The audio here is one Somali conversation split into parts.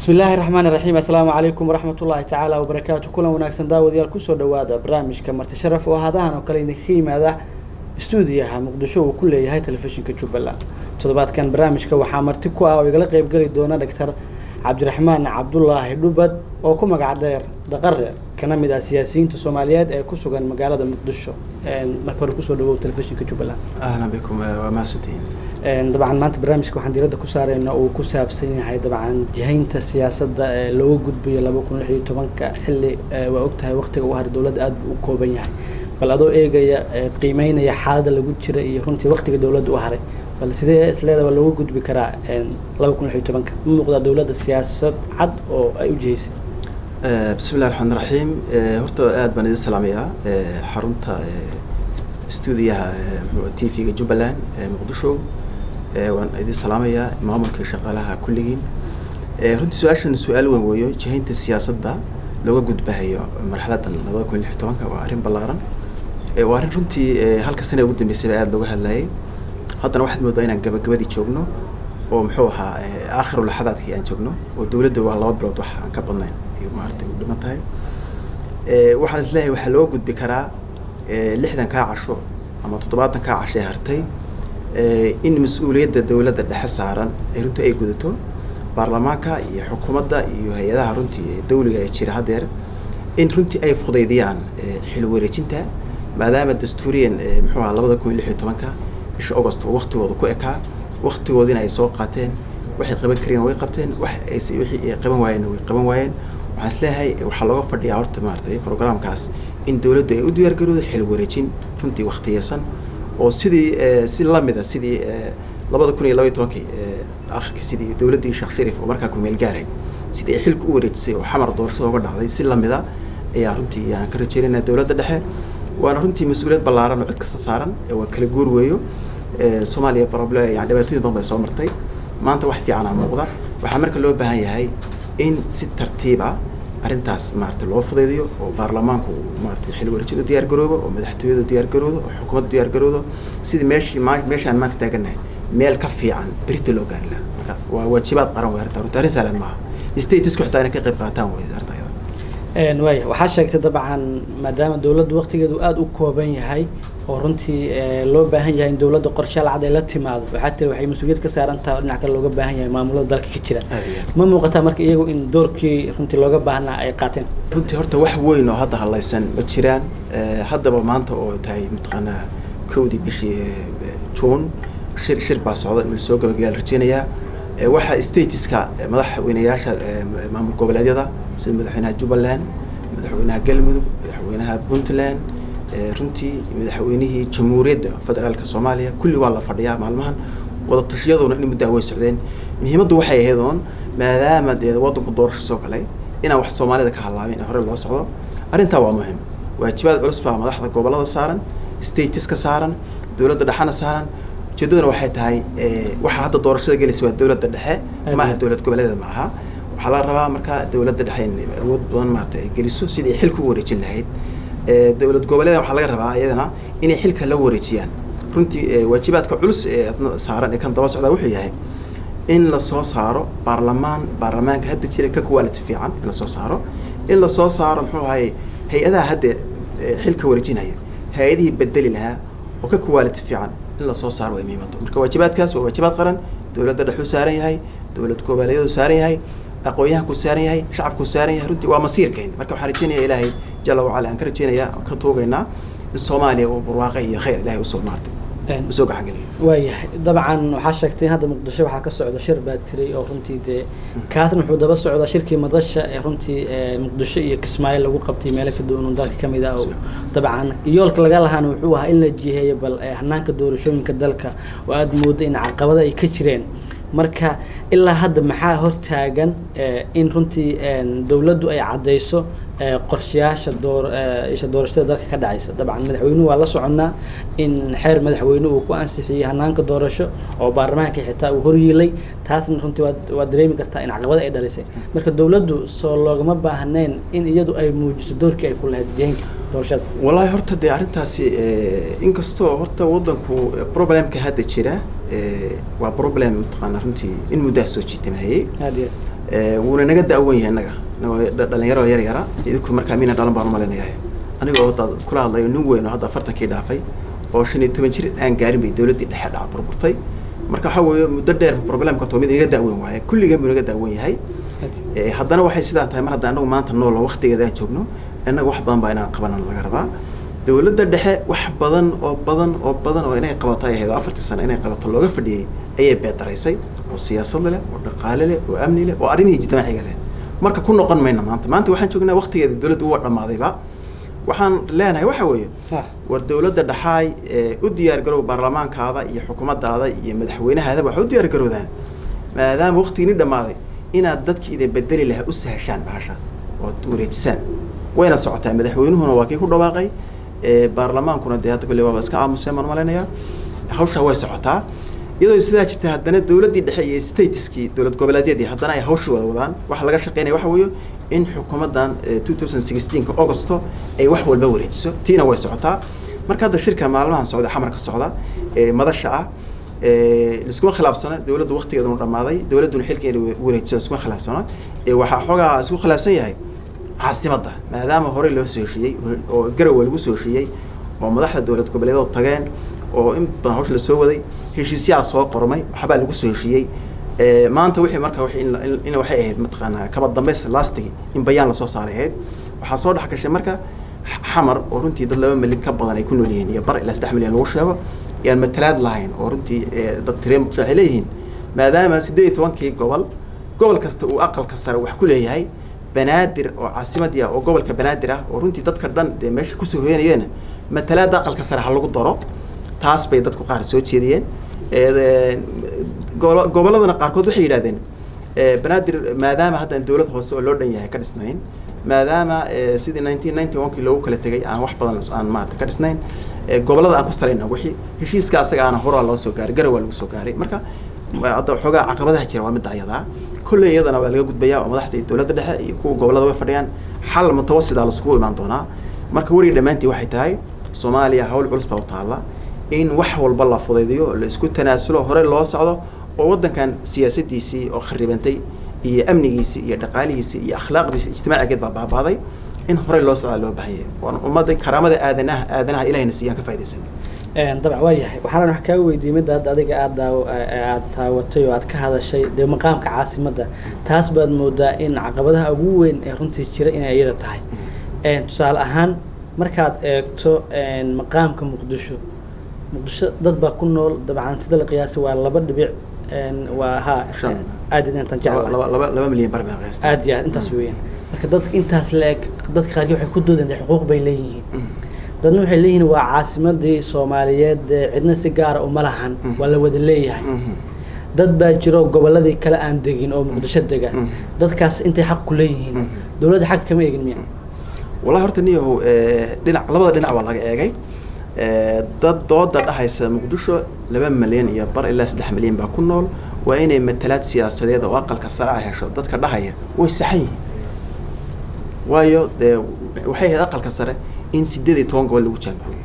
بسم الله الرحمن الرحيم. السلام عليكم ورحمة الله تعالى وبركاته. كل وناكسن داوديال كسر دوادا برامج كمرت شرف وهذا أنا وكلين خيم هذا استوديوها مقدشو وكل هاي تلفزيون كتشوبلا. تضبط كان برامج كوحامرتكوا ويقلق يبقى دونا دكتور عبد الرحمن عبد الله دوبد وكم قاعد دقر كنا من السياسيين الصوماليات كسر عن مقالة مقدشو مركور كسر دو تلفزيون كتشوبلا. أهلا بكم وماسدين. طبعا ما أنت برامجك وحن ديرده كسر إنه وكسب سنين هاي طبعا جهين السياسة لو وجود بي لو بكون الحين طبعا كحل وقتها وقت وهر الدولة أد وكوبين يعني بل إيه جاي قيمين يا حاد اللي وجود شرعي هنتي وقت الدولة وهره بل سيدا إسلام ولا وجود بكرا لو بكون الحين طبعا مقدار الدولة السياسة عد أو أي جهيز. بسم الله الرحمن الرحيم. هرتو آد بني السلامية حرمتها استوديوها تي في جبلان مقدشو وأن أيدي السلامية مامور كشغالها كلين. رد سؤال وهو جهين السياسة ده لو وجود بهاي مرحلة لو كل احترام كوارين بلارن وارين رنتي هالكسنة وجود بسبب لو هاللاي هذا واحد مدينا جبدي شغنه ومحوها آخر اللحظات هي أن شغنه والدولة دوا الله برود وح كبرنا يوم عرضي ودمتها وحرز له وحلو وجود بكرة لحدا كعشرة أما تطبعنا كعشرة هرتي إن مسؤولية الدولة الحسارة رنتو أي جودته برلمانكا حكومة هيئة رنتي دولة يشير هذير إن رنتي أي فضيديان حلوة رجنتها ما دام الدستوريين محوها لبضة كل اللي حيتمنكا إيش أغسطس وقت وضكو إكا وقت وضين أي سوقاتين وحي قبل كريم ويقبتين وحي قبل وين ويقبل وين وحسلاها وحلوة فردي عرض مارتي برنامج كاس إن دولة ديار جرود حلوة رجين رنتي وقت يسن وسيدي سلامة سيدي لبضة كوني لوي توكي آخر كسيدي دولة دي شخص شريف ومركا كوميل جاري سيدي حلك أوريتسي وحمر دور صوغ دعدي سلامة يا رنتي يعني كرتشيرنا الدولة الدحى وأنا رنتي مسؤولية بلارن وعد كسران وكل جور ويو سوماليا بربلا يعني دبتي ضمن سومرتي ما أنت واحد في عنا موضوع وحمرك اللي بهاي إن ست ترتيبة أرنتاس مارت الوفد ديو وبرلمانك ومارت حلو رجل ديار جروبه ومدحتويه ديار جروده وحكومة ديار جروده سيد ماشي عن ما تتجنه ميل كفي عن بريتلو قال لا وواجبات قرن ويرتار وترسل معه استيتس كحتانا كقيب قاتان ويرتار نوايا وحشك طبعا ما دام الدولة وقت جدو آد وكوبين هاي ورنتي لو باهن يا إن دولة قرشة العادة لا تماذ وحتى وحي مسؤولية كسر أنت نعك لو باهن يا مامولة ذلك كتير ما موقتها مرك يجو إن دورك رنتي لو باهن أي قاتن رنتي هرت وحوين وهذا الله يسن بتشيران هذا بمعنى أو تاي متقنا كودي بشي تون شر باصعد من السوق وقال رجينيا waxa statiska madaxweynayaasha maamul goboleedyada sida madaxweynaha Jubbaland madaxweynaha Galmudug madaxweynaha Puntland runtii madaxweynihii Jamhuuriyadda Federaalka Soomaaliya kulli waa la fadhiyaa maalmahan wada tashiyaduna in muddo way socdeen muhiimaddu waxay ahayd maadaama wadanku doorasho soo galay in wax Soomaalida ka halaabeen hore loo socdo arinta waa muhiim waajibaad culus baa madaxda gobolada saaran statiska saaran dawladda dhaxana saaran جدنا واحد هاي واحد الدور شو جالس الدولة الدحى ما هي الدولة قبل معها وحلا ربع مركا الدولة الدحى ود بدن ما جالسوا سيدي حلكوا ورجين هيد الدولة قبل وحلا ربع أيضا إني حلك لو ورجيان كنتي واجبات كعلس صار كان تواصل على وحي هاي إن لصو صاروا برلمان كهد تشيل كقوالة في عن لصو صاروا إن لصو صار محو هاي هذا هد حلك ورجين هاي هذه بدل لها وكقوالة في عن إلا صار ويميمته مركب واجبات كاس وواجبات قرن دولة الدحو ساري هاي دولة كوباليدو ساري هاي أقوياها كساري هاي شعب كساري هاي رنتي ومصير كين مركب حريتيني إلهي جل وعلا أنكرتيني يا كتوغينا الصومالي وبرواقية خير إلهي وصول مارتن وسوق عقلي ويا طبعا وحشكتي هذا مقدشة وحكى السعودة شربة تري أو رنتي ده كاتن حوده بس السعودة شركة مدرسة رنتي مقدشة كسمايل لو قبتي مالك الدون ذاك كم إذا أو طبعا يولك لقالها نوحوها إلا الجهة بل هناك الدور شو من كدلك وأد مودين عقبة يكشرين مركا إلا هذا محا هرتاجن إن رنتي دولته أي عديسو قرشياش الدور إيش الدور اشترى ذلك كذا عيسى طبعا مدحوينه ولا صعنا إن حير مدحوينه وكون سحي هنانك دورشة أو برنامج حتى وهري لي تحسن رنتي ودريم كتا إن عقبة أي درسة مركا دولته صار ما بهنين إن يدو أي موجود دور كي كل هالجين دورشة والله هرت دي عرنتاسي إن كستو هرت وضنكو بروبلم كهذا تشيره وبروبلم طبعا رنتي إن مدرسة شيء تمهي wuuna naga da'wan yahay annaga dhalinyaro yar yara idinku markaa mina dhalan baan u maleynayaa anigoo hadda kula hadlayo nin weyn oo hadda 40kii dhaafay oo 15 jir aan gaarin bay dawladdii dhexe dhaca burburtay marka waxa weeye muddo dheer problemka toomid iga da'wan waaye kulliga muu naga da'wan yahay haddana waxay sidaa tahay mar hadda anagu maanta nool waqtigeeda aan joogno annaga wax badan baa inaan qabanan laga rabaa dawladda dhexe wax badan oo inay qabato ay ahayd 40 sano inay qabato looga fadhiyay ayay beedaraysay oo siyaasad leh oo dhaqaale leh oo amni leh oo arrimihii ijtimaaciga leh marka ku noqon mayna maanta waxaan joognaa waqtigeeda dawladdu waa dhamaadayba waxaan leenahay waxa weeye war dawladda dhaxay u diyaar garow baarlamaankaada iyo xukuumaddaada iyo madaxweynahaada waxa u diyaar garowdaan maadaama waqtigii dhamaaday inaad dadkii idin bedeli lahaa u sahashaan bahasha oo wareejisaan wayna socotaa madaxweynuhuna waa kii ku dhawaaqay baarlamaankuna dee hadda kulli waa iska aamuseen ma maleynaya hawsha way socotaa iyadoo sidaa jirta haddana dawladdii dhexe iyo stateskii dawlad goboleedyadii haddana ay hawsha wada wadaan waxa laga shaqeynaya waxa weeye in xukuumaddan 2016 Augusto ay wax walba wareejiso tiina way socotaa marka hadda shirka maalmahan socda xamarka socda madasha ah iskuma khilaafsana dawladdu waqtigeedu dhamaaday dawladduna xilkeeda wareejiso iskuma khilaafsana waxa xogaa isku khilaafsan yahay caasimadda maadaama hore loo soo heshiiyey oo garow lagu soo heshiiyey oo madaxda dawlad goboleedyada tageen oo in badan hawsha la soo waday heshiisyaal soo qormay waxba lagu soo heshiiyey maanta wixii marka in waxay ahayd mataqaanaa kaba dambeys lastigi in bayaan la soo saaray ahayd waxa soo dhax gashay marka xamar oo runtii dad 2 milyan ka badan ay ku nool yihiin iyo bar ilaa 3 milyan lagu sheego yaan matalaad lahayn oo runtii dad tireem waxay leeyihiin maadaama 18kii gobol kasta uu aqalka sare wax ku leeyahay banaadir oo caasimadii oo gobolka banaadir ah oo runtii dadka dhan meesha ku soo hoyanayeen matalaad aqalka sare lagu daro taas bay dadku qaar soo jeediyeen goboladana qaarkood waxay yiraahdeen banaadir maadaama hadda dawlad hoose oo loo dhan yahay ka dhisnayn maadaama sidii 1991kii loogu kala tagay aan wax badan aan maanta ka dhisnayn gobolada aan ku salayna wixii heshiiska asaga aan hore loo soo gaaray garow lagu soo gaaray marka hadda xogaa caqabadaha jira waa mid ayada kulli iyadana waa laga gudbayaa oo madaxda dawladda dhexe iyo kuwa gobolada way fadhiyaan xal mutawassida la isku imaan doonaa marka wari dhamaantii waxay tahay Soomaaliya hawl culus baa u taala in wax walba la fudaydiyo la isku tanaasulo hore loo socdo oo wadankan siyaasadiisii oo kharibantay iyo amnigiisii iyo dhaqaalihiisii iyo akhlaaqdiisii ijtimaacigeed baa baabaaday in hore loo socdo loo baahan yahay oo ummadda karaamada aadanaha Ilaahayna siiyaan ka faa'iideysan dabcan waa yahay waxaan wax ka weydiiyay mid adiga aad taawatay oo aad ka hadashay de maqaamka caasimadda taas baad moodaa in caqabadaha ugu weyn ee runtii jira inay iyada tahay tusaale ahaan markaad eegto maqaamka muqdisho dad baa ku nool dabcan sida la qiyaasay waa 2 waa aad intaan jeclahay 2 milyan bar ma qiyaastay aad yaa intaas weeyaan marka dadka intaas leeg dadka qaar waxay ku doodeen xuquuq bay leeyihiin dadna waxay leeyihiin waa caasimadii Soomaaliyeed cidna si gaar ah uma lahan waa la wada leeyahay dad baa jiro goboladii kale aan degin oo muqdisho dega dadkaas intay xaq ku leeyihiin dawladda xaq kama eegin miya wallahi horta niyo labada dhinac waa laga eegay dad dooda dhahaysa muqdisho 2 milyan iyo bar ilaa 3 milyan baa ku nool waa inay matalaad siyaasadeed oo aqalka sare ah hesho dadka dhahaya way saxay waayo waxay ahayd aqalka sare in 18 gobol lagu jaangooyo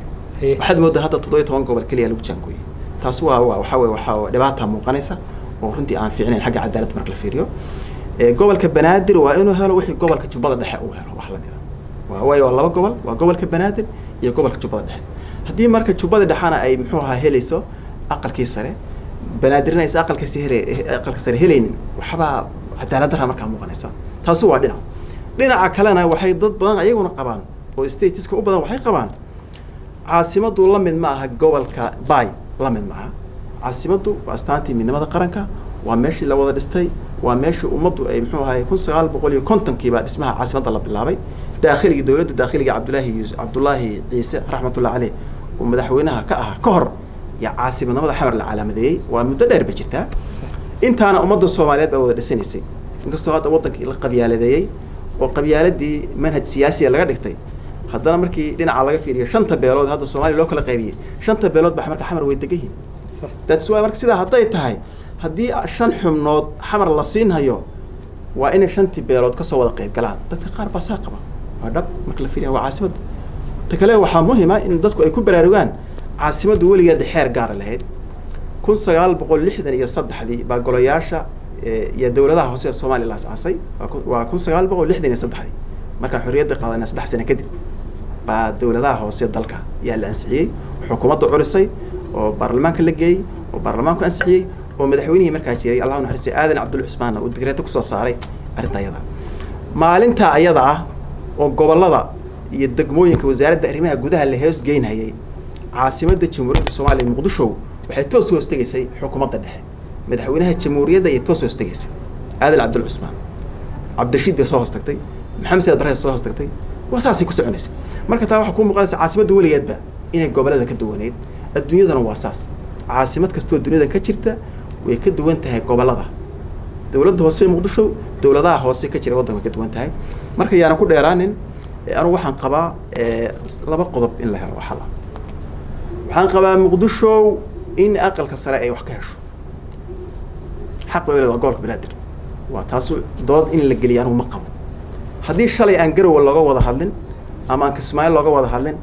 waxaad moodaa hadda 17 gobol kaliya lagu jaangooyo taas waxa dhibaato muuqanaysa oo runtii aan fiicnayn xagga cadaalad marka la fiiriyo gobolka banaadir waa inuu helo wixii gobolka jubbada dhexe uu helo wax la mid ah waayo 2 gobol waa gobolka banaadir iyo gobolka jubbada dhexe haddii marka jubbada dhexana ay muxuu ahaa helayso aqalkii sare banaadirna ay aqalka sare helaynin waxba cadaalad darra marka muuqanaysa taas waa dhinaca kalena waxay dad badan ayaguna qabaan oo stateska u badan waxay qabaan caasimadu la mid ma aha gobolka Bay la mid ma aha caasimadu waa astaantii midnimada qaranka waa meeshii la wada dhistay waa meeshii ummaddu ay muxuu ahaa 1950kii baa dhismaha caasimadda la bilaabay daakhiliga dawladda daakhiliga Cabdullaahi Ciise raxmatullahi alayh oo madaxweynaha ka ah ka hor ya caasimadnimada xamar la calaamadeeyay waa muddo dheer ba jirtaa intaana ummadda Soomaaliyeed baa wada dhisanaysay inkastoo hadda wadankii la qabyaaladeeyay oo qabyaaladii manhaj siyaasi laga dhigtay haddana markii dhinaca laga fiiriyo 5 beelood hadda Soomaaliya loo kala qaybiyay 5 beelood baa marka xamar way degayihiin that's why marka sida hadday tahay haddii 5 xubnood xamar la siinhayo waa in 5 beelood ka soo wada qayb galaan dadka qaar baa saa qaba waa dhab marka la fiiriyo waa caasimad takale waxa muhiim ah in dadku ay ku baraarugaan caasimadu weligeed xeer gaar lahayd 1963 baa golayaasha يا دولتها هوسية الصومالي لاس عصي وكون سجال بقول لحدين يصدحي ما كان حرية قضاء الناس 10 سنة كده بعد دولتها هوسية ضلكها يا الأنسعي حكومات عرسي وبرلمان كله جاي وبرلمان كان أنسعي ومدحوينه مركز جري الله نحرسي آذن عبد العثمان ودقريته كسر صاري أرنت أيضا ما لنت أيضا وقبل الله يدقموين كوزارة دائرية جودها اللي هيس جين هي عاصمة الجمهورية الصومالية مقدشو وحيتوس وستجسي حكومات الدحين مدحوينها الجمهورية ده يتوس وستجسي آذن عبد العثمان عبد الرشيد بيصوه استقطي محمد سيد برهي صوه استقطي وأساسي كسعنيس مركز تاو حكومة مقالس عاصمة دولية يدبا إن الجبل هذا كدوانيد الدنيا ده واساس عاصمة كستو الدنيا ده كشرته ويكدوانتها الجبل هذا دولة هوسية مقدشو دولة هوسية كشرة وضع كدوانتها مركز يعني كل إيران أنا وحن قبا لبا قضب إن لها وحلا وحن قبا مقدشو إن أقل كسرة أي وحكاش حق ولا قولك بنادر وتاسو ضد إن الجليان ومقام هذه الشلي أنجروا ولا جوا هذلن أما أنك إسماعيل لا جوا هذلن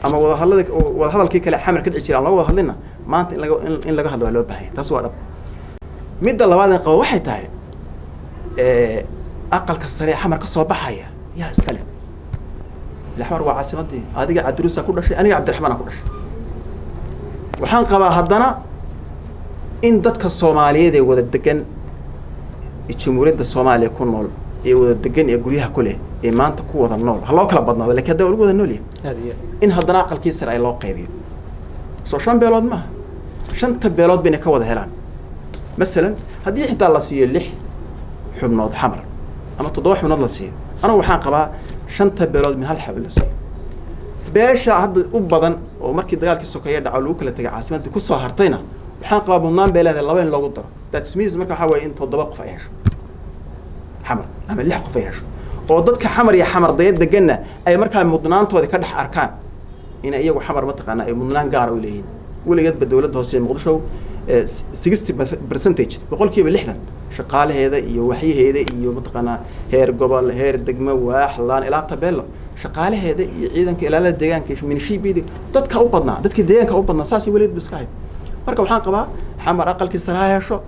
أما وضع هذلك وهذا الكيك اللي حمر كده يشيل الله وضع هذلنا ما أنت إن لقى هذا لو بهاي تاسو أرب مد الله بعد قوا واحد تاعي أقل كسرة حمر كصوبة حية يا إسكالي الأحمر وعاصمتي هذه قاعد دروسها كل شيء أنا عبد الرحمن كل شيء وحن قبا هدنا إن دتك الصومالية دي وددقن الجمهورية الصومالية يكون نول وددقن يقوليها كله ما أنت قوة النول هلا كلا بدنا لكن هذا القوة النولية إن هدنا أقل كيسر أي لاقي بيه صوشان بلاد ما شنت بلاد بين كوده هلان مثلا هذه حتى الله سيه اللح حمناد حمر أما تضوح حمناد الله سيه أنا وحن قبا شنت بلاد من هالحبل سيه باشا هذا أبدا ومركي دجال كسوكية دعالوك اللي تجا عاصمة كوسا هرتينا وحن قبا بنام بلاد اللبن لو قدر تسميز مركي حوي أنت تضبق فيهاش حمر أما اللي حق فيهاش وضدك حمر يا حمر ضيد دجنا أي مركي مدنان تودي كده أركان هنا أيه وحمر متقنا أي مدنان جار ولين ولا جد بدولة هوسين مقدشو 60% بقول كيف اللحدن شقال هذا يوحي هذا متقنا هير قبل هير دقمة وحلان إلى طبيعة شقال هذا يعيدن كإلى الدجان كيش من شيء بيدك ضدك أوبضنا ضدك الدجان كأوبضنا ساسي وليد بسكاي مركب حان قبا حمر أقل كسرها شو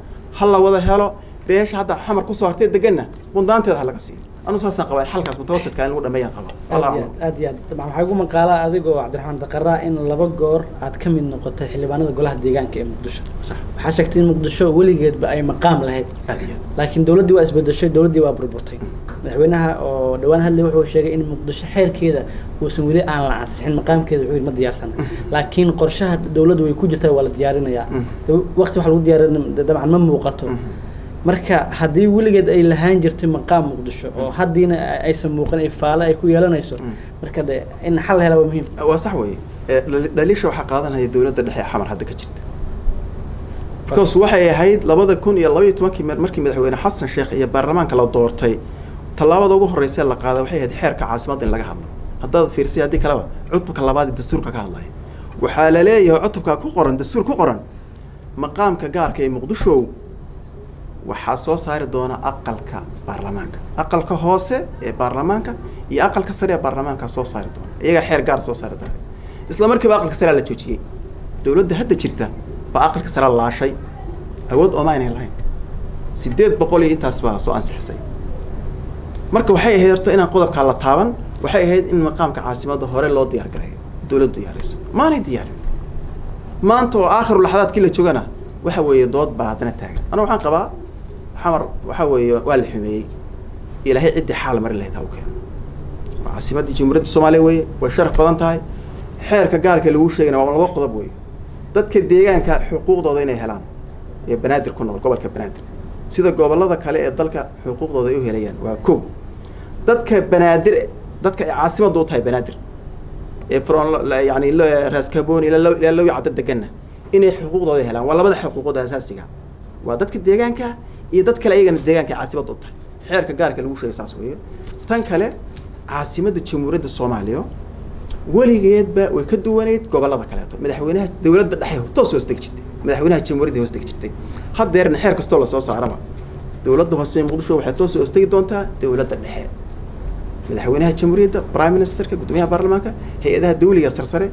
هلا وضع هلا بيش هذا حمر كسرت دجنا بندان تده هلا كسي أنا ساسا قبا الحلقة متوسط كان الأولى مية قبا الله أديان طبعا حيقول من قال أذيقو عبد الرحمن دقراء إن لبقور أتكمل نقطة حلبانة قولها الدجان كمقدشة صح حاشكتين مقدشة ولي قد بأي مقام لهيد لكن دولة دي وأسبد الشيء دولة دي وابربورتين مدحوينها ودوانها اللي وحو شيء إن مقدشة حير كذا وسمولي أنا العسحين مقام كذا وحو ما ديار سنة لكن قرشها دولة ويكون جتها ولا ديارنا يا وقت وحلو ديارنا طبعا ما موقته marka hadii wiligeed ay lahaan jirtay maqaam muqdisho oo hadiina aysan muuqan ifaala ay ku yeelanayso marka in xal helo muhiim waa sax way daliisha waxa qaadanaya dawladda dhexe xamar hadda ka jirta because waxay ahayd 2012 markii madaxweyne xasan sheekh iyo baarlamaanka la doortay talaabada ugu horeysay la qaaday waxay ahayd xeerka caasimadda in laga hadlo haddaad fiirsay hadii kale cutubka labaad ee dastuurka ka hadlay waxa la leeyahay cutubka ku qoran dastuur ku qoran maqaamka gaarka ee muqdisho waxaa soo saari doona aqalka baarlamaanka aqalka hoose ee baarlamaanka iyo aqalka sare ee baarlamaanka soo saari doona iyaga xeer gaar soo saari doona isla markiiba aqalka sare la joojiyay dawladda hadda jirta ba aqalka sare laashay awood oo maayna lahayn 800 intaas baa soo ansixisay marka waxay ahayd inaan qodobka la taaban waxay ahayd in maqaamka caasimadda hore loo diyaar gareeyo dawladdu diyaarayso maana diyaarin maanta oo aakhir laxadaadkii la joogana waxa weeye dood baa hadana taagan ana waxaan qabaa حمر وحوي والحمي إلى هي عدة حال مر اللي تاوكل عاصمة الجمهورية الصومالية والشرق فضنتاي حير كجارك اللي هو شيء نوع الوقت ضبوي ضد كديجان كحقوق ضدينا هلان يا بنادر كنا قبل كبنادر سيدا قبل الله ذاك عليه ضلك حقوق ضديه هليان وكو ضد كبنادر ضد كعاصمة ضد هاي بنادر فرون يعني لا راس كابون إلى لو يعدد دجنة إن حقوق ضديه هلان ولا بدأ حقوق ضد أساسية وضد كديجان iyo dad kale ayagana deegaanka caasimadda u tahay xeerka gaarka lagu sheegay saas weeye tan kale caasimadda jamhuuriyadda Soomaaliya waligeedba way ka duwaneed gobolada kale madaxweynaha dawladda dhexe toos hoos tagtay madaxweynaha jamhuuriyadda hoos tagtay hadeerna xeer kasto la soo saaraba dawladda hoose muqdisho waxay toos hoos tagi doontaa dawladda dhexe madaxweynaha jamhuuriyadda prime ministerka gudoomiyaha baarlamaanka hay'adaha dawliga sarsare